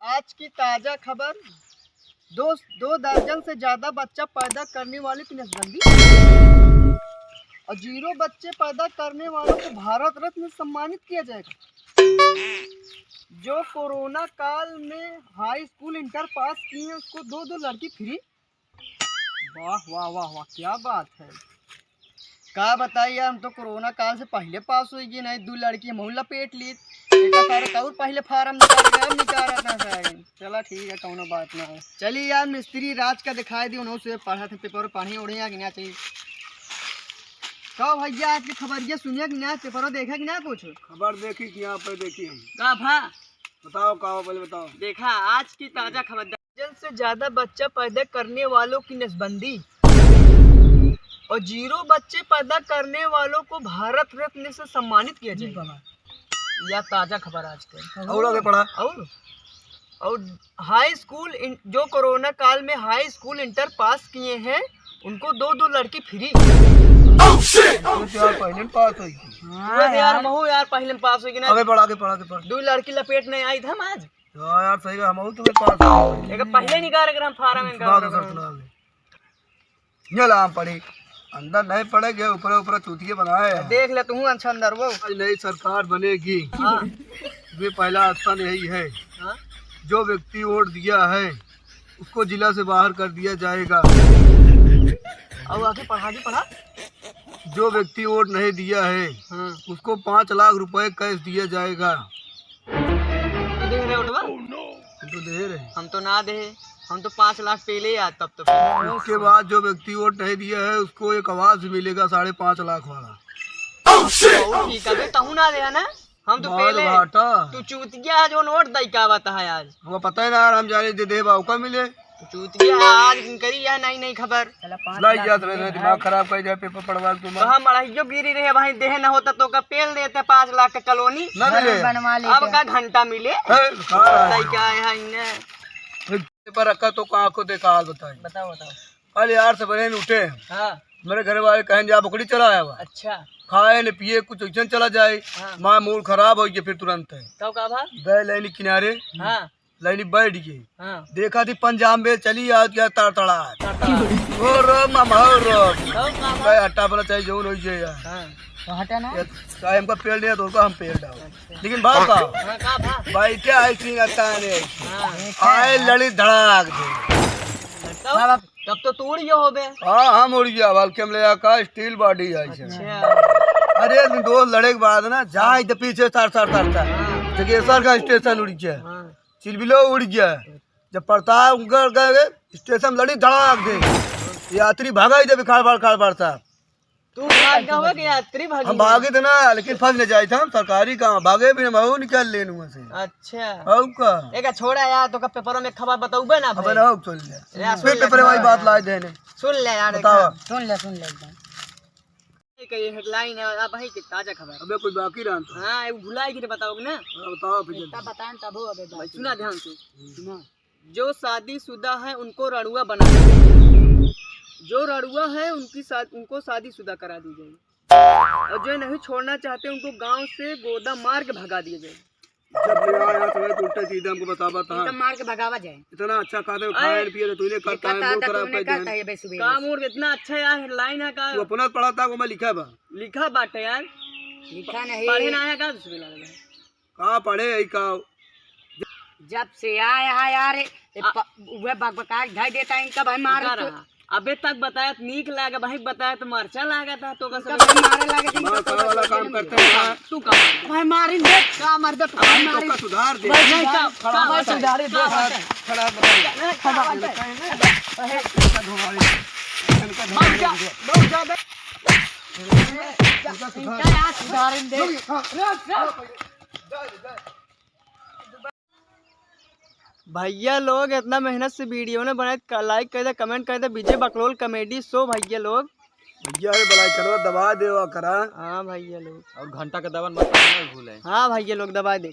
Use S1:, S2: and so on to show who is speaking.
S1: आज की ताजा खबर, दो दर्जन से ज्यादा बच्चा पैदा करने वाली की नसबंदी और 0 बच्चे पैदा करने वालों को भारत रत्न से सम्मानित किया जाएगा। जो कोरोना काल में हाई स्कूल इंटर पास किए हैं उसको 2 लड़की फ्री। वाह वाह वाह वाह, क्या बात है। क्या बताइए, हम तो कोरोना काल से पहले पास हुई गई, नहीं 2 लड़की हम लपेट ली। और पहले फार्म निकाल। चला ठीक है, कौनो बात ना है। चलिए यार, मिस्त्री राज का दिखाई दी, उन्होंने से पढ़ा था पेपर पढ़े उड़े कि ना चाहिए। कहो भैया, आज की खबर ये सुनिए कि ना, पेपर देखा कि ना? कुछ
S2: खबर देखी कि यहाँ पर देखी हम।
S1: का भा
S2: बताओ पहले बताओ।
S1: देखा आज की ताजा खबर, दर्जन से ज्यादा बच्चा पैदा करने वालों की नसबंदी और 0 बच्चे पैदा करने वालों को भारत रत्न से सम्मानित किया जाएगा। यह ताजा खबर आज के।
S2: और आगे पढ़ा।
S1: और हाई स्कूल जो कोरोना काल में हाई स्कूल इंटर पास किए हैं उनको 2 लड़की फ्री।
S2: पहले पास हुई
S1: यार महू यार पहले पास हुई ना।
S2: आगे पढ़ा
S1: 2 लड़की लपेट नहीं आई था आज।
S2: यार सही है, हम तुम्हें पास
S1: एक पहले निकाल कर हम फार्म
S2: में पढ़ी, अंदर नहीं पड़ेगे, ऊपर ऊपर चूतिए बनाए।
S1: देख ले तू अच्छा अंदर वो।
S2: नई सरकार बनेगी।
S1: हाँ।
S2: ये पहला स्थान यही है।
S1: हाँ?
S2: जो व्यक्ति वोट दिया है उसको जिला से बाहर कर दिया जाएगा।
S1: और आगे पढ़ा।
S2: जो व्यक्ति वोट नहीं दिया है उसको 5 लाख रुपए कैश दिया जाएगा।
S1: तो दे रहे उठवा?
S2: तो दे रहे,
S1: हम तो ना दे, हम तो 5 लाख पहले ही तब तो।
S2: उसके बाद जो व्यक्ति वोट नहीं दिया है उसको एक आवाज मिलेगा 5.5 लाख वाला।
S1: ठीक है, तहु ना दे ना, हम तो पहले। तू चूतिया जो नोट दई का बता है आज।
S2: वो पता है ना यार, हम जाने दे बाबू का मिले।
S1: चूतिया आज करी है नहीं खबर।
S2: दिमाग खराब कर जाए, पेपर पढ़वा तुम।
S1: हम मड़ाइयो गिरी रहे भाई, देह न होता तो का पेल देते 5 लाख का कॉलोनी
S2: ना मिले।
S1: अब का घंटा मिले क्या है।
S2: पेपर रखा तो कहाँ को देखा, हाल
S1: बताओ।
S2: कल यार सवेरे उठे।
S1: हाँ।
S2: मेरे घर वाले कहें जा बकरी चलाया हुआ।
S1: अच्छा।
S2: खाए न पिए कुछ ऐसा चला जाए।
S1: हाँ।
S2: माँ मूड खराब हो गया, फिर तुरंत है
S1: कब का भा?
S2: गए लाइन किनारे।
S1: हाँ।
S2: लाइन बैठ गए।
S1: हाँ।
S2: देखा थी पंजाब में चली आ गया तड़तड़ा। हटा बोला चाहिए जो नहीं चाहिए यार।
S1: हटा ना
S2: हमका पेड़ नहीं है तो हम पेड़ डाल। लेकिन बात का भाई क्या आए लड़ी धड़ाक दे।
S1: तब तो तोड़ ये हो बे।
S2: हाँ हम उड़ गया बाल के का स्टील बॉडी है। अरे 2 लड़े के बाद ना जाए तो पीछे जगेश्वर का स्टेशन उड़ गया। चिलबिलो उड़ गया। जब प्रताप गए स्टेशन लड़ी धड़ाक दे, यात्री भागा ही थे खाड़ बाड़ साहब।
S1: तू भाग गया होगा कि यात्री भागी?
S2: हम भागे थे ना, लेकिन फंस न जाए थे हम। सरकारी काम भागे भी हम निकाल ले से।
S1: अच्छा एक छोड़ा यार, तो पेपर में खबर बताऊबे ना भाई।
S2: सुन ले पेपर वाली बात ला देने।
S1: सुन ले यार, सुन ले ये हेडलाइन है अब भाई की ताजा खबर।
S2: अबे कोई बाकी रहा तो।
S1: हां भुलाई की बताओगे ना।
S2: बताओ फिर
S1: तब बताएं तब हो। अबे सुना ध्यान से सुना। जो शादीशुदा है उनको रड़ुआ बना, जो रड़ुआ है उनको शादीशुदा करा दी जाए और जो नहीं छोड़ना चाहते उनको गांव से गोदा मार के भगा दिया जाए।
S2: जब आया तो उल्टे सीधे हमको बतावा था
S1: मार के भगावा जाए।
S2: इतना अच्छा खाते खाए पिए तूने करता है मूड खराब कर दिया।
S1: काम मूड इतना अच्छा यार, हेडलाइन है का।
S2: तू अपना पढ़ा था वो मैं लिखा
S1: बाटे यार, लिखा नहीं पढ़े ना आया का उसमें लगा।
S2: कहां पढ़े आई का?
S1: जब से आया है यार वह बकबका ढाई देता है इनका भाई मार रहा। अबे तक बताया नीक लागा भाई, बताया तो मरचा लागा था तो का सब मारे लागे।
S2: मां का वाला काम करते हैं
S1: तू का भाई मारिन दे का मर दे भाई मारी
S2: तो सुधार दे।
S1: भाई खड़ा सुधार दे
S2: खड़ा
S1: बहुत ज्यादा सुधारन दे। भैया लोग इतना मेहनत से वीडियो ने बनाए, लाइक कर दे, कमेंट कर दे। विजय बकलोल कॉमेडी शो भैया लोग।
S2: भैया बड़ा करो दबा दे करा।
S1: हाँ भैया लोग,
S2: और घंटा का दबान मत भूले।
S1: हाँ भैया लोग दबा दे।